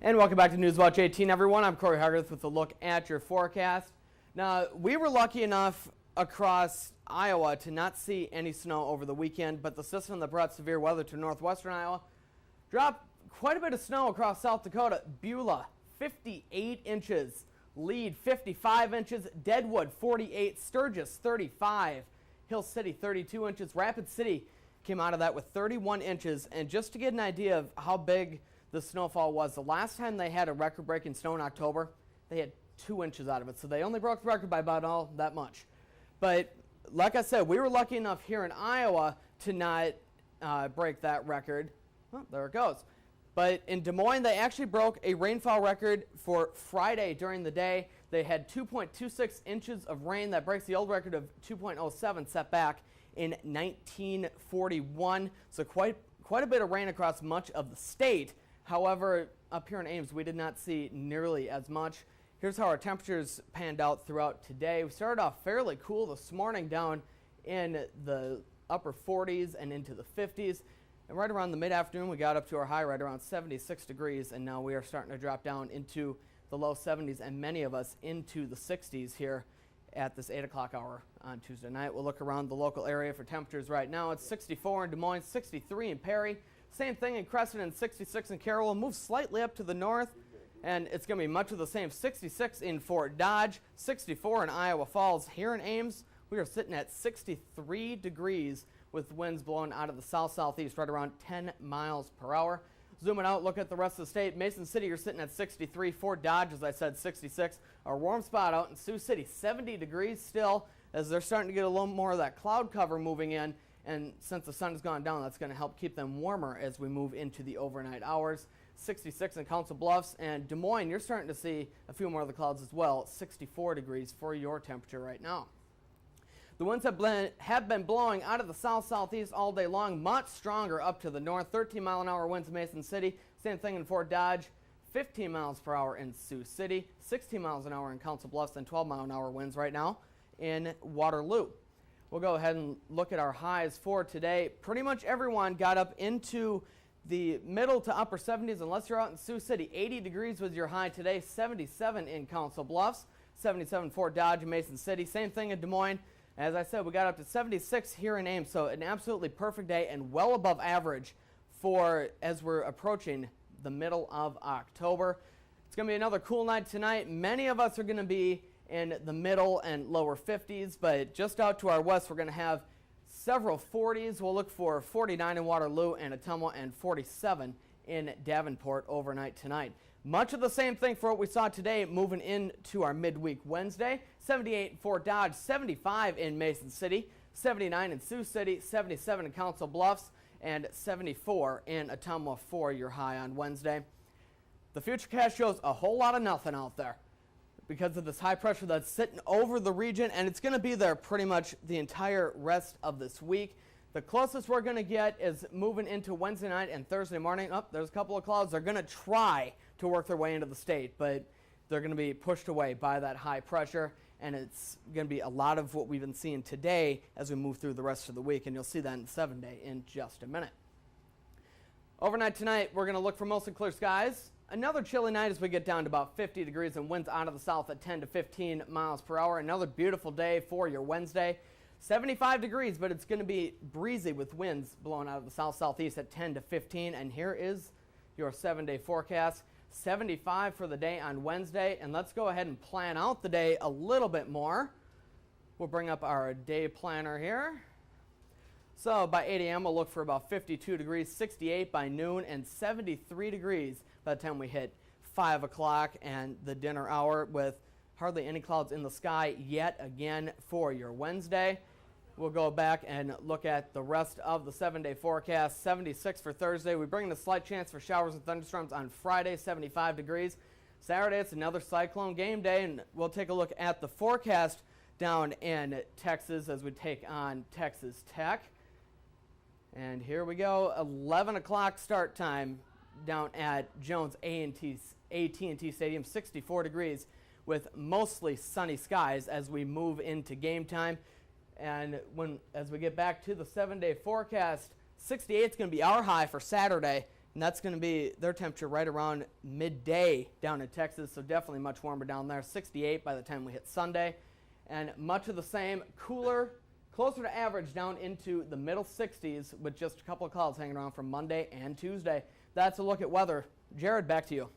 And welcome back to Newswatch 18, everyone. I'm Corey Hargreaves with a look at your forecast. Now, we were lucky enough across Iowa to not see any snow over the weekend, but the system that brought severe weather to northwestern Iowa dropped quite a bit of snow across South Dakota. Beulah, 58 inches. Lead, 55 inches. Deadwood, 48. Sturgis, 35. Hill City, 32 inches. Rapid City came out of that with 31 inches. And just to get an idea of how big the snowfall was, the last time they had a record-breaking snow in October, they had 2 inches out of it. So they only broke the record by about all that much. But like I said, we were lucky enough here in Iowa to not break that record. Well, there it goes. But in Des Moines, they actually broke a rainfall record for Friday during the day. They had 2.26 inches of rain. That breaks the old record of 2.07 set back in 1941. So quite a bit of rain across much of the state. However, up here in Ames, we did not see nearly as much. Here's how our temperatures panned out throughout today. We started off fairly cool this morning, down in the upper 40s and into the 50s. And right around the mid-afternoon, we got up to our high right around 76 degrees, and now we are starting to drop down into the low 70s and many of us into the 60s here at this 8 o'clock hour on Tuesday night. We'll look around the local area for temperatures right now. It's 64 in Des Moines, 63 in Perry. Same thing in Crescent and 66 in Carroll. We'll move slightly up to the north, and it's going to be much of the same. 66 in Fort Dodge, 64 in Iowa Falls. Here in Ames, we are sitting at 63 degrees with winds blowing out of the south-southeast right around 10 miles per hour. Zooming out, look at the rest of the state. Mason City, you're sitting at 63. Fort Dodge, as I said, 66. Our warm spot out in Sioux City, 70 degrees still, as they're starting to get a little more of that cloud cover moving in. And since the sun has gone down, that's going to help keep them warmer as we move into the overnight hours. 66 in Council Bluffs, and Des Moines, you're starting to see a few more of the clouds as well. 64 degrees for your temperature right now. The winds have been blowing out of the south-southeast all day long, much stronger up to the north. 13-mile-an-hour winds in Mason City. Same thing in Fort Dodge. 15 miles per hour in Sioux City. 16 miles an hour in Council Bluffs, and 12-mile-an-hour winds right now in Waterloo. We'll go ahead and look at our highs for today. Pretty much everyone got up into the middle to upper 70s unless you're out in Sioux City. 80 degrees was your high today. 77 in Council Bluffs. 77 in Fort Dodge and Mason City. Same thing in Des Moines. As I said, we got up to 76 here in Ames, so an absolutely perfect day and well above average for as we're approaching the middle of October. It's going to be another cool night tonight. Many of us are going to be in the middle and lower 50s, but just out to our west, we're going to have several 40s. We'll look for 49 in Waterloo and Ottumwa and 47 in Davenport overnight tonight. Much of the same thing for what we saw today moving into our midweek Wednesday. 78 in Fort Dodge, 75 in Mason City, 79 in Sioux City, 77 in Council Bluffs, and 74 in Ottumwa for your high on Wednesday. The futurecast shows a whole lot of nothing out there because of this high pressure that's sitting over the region, and it's going to be there pretty much the entire rest of this week. The closest we're going to get is moving into Wednesday night and Thursday morning. Oh, there's a couple of clouds. They're going to try to work their way into the state, but they're going to be pushed away by that high pressure, and it's going to be a lot of what we've been seeing today as we move through the rest of the week, and you'll see that in the 7-day in just a minute. Overnight tonight, we're going to look for mostly clear skies. Another chilly night as we get down to about 50 degrees and winds out of the south at 10 to 15 miles per hour. Another beautiful day for your Wednesday. 75 degrees, but it's going to be breezy with winds blowing out of the south-southeast at 10 to 15. And here is your 7-day forecast. 75 for the day on Wednesday. And let's go ahead and plan out the day a little bit more. We'll bring up our day planner here. So by 8 a.m. we'll look for about 52 degrees, 68 by noon, and 73 degrees by the time we hit 5 o'clock and the dinner hour, with hardly any clouds in the sky yet again for your Wednesday. We'll go back and look at the rest of the 7-day forecast. 76 for Thursday. We bring in a slight chance for showers and thunderstorms on Friday, 75 degrees. Saturday, it's another cyclone game day, and we'll take a look at the forecast down in Texas as we take on Texas Tech. And here we go, 11 o'clock start time down at Jones AT&T Stadium, 64 degrees with mostly sunny skies as we move into game time. And as we get back to the 7-day forecast, 68 is going to be our high for Saturday, And that's going to be their temperature right around midday down in Texas, so definitely much warmer down there. 68 by the time we hit Sunday. And much of the same, cooler, closer to average down into the middle 60s with just a couple of clouds hanging around for Monday and Tuesday. That's a look at weather. Jared, back to you.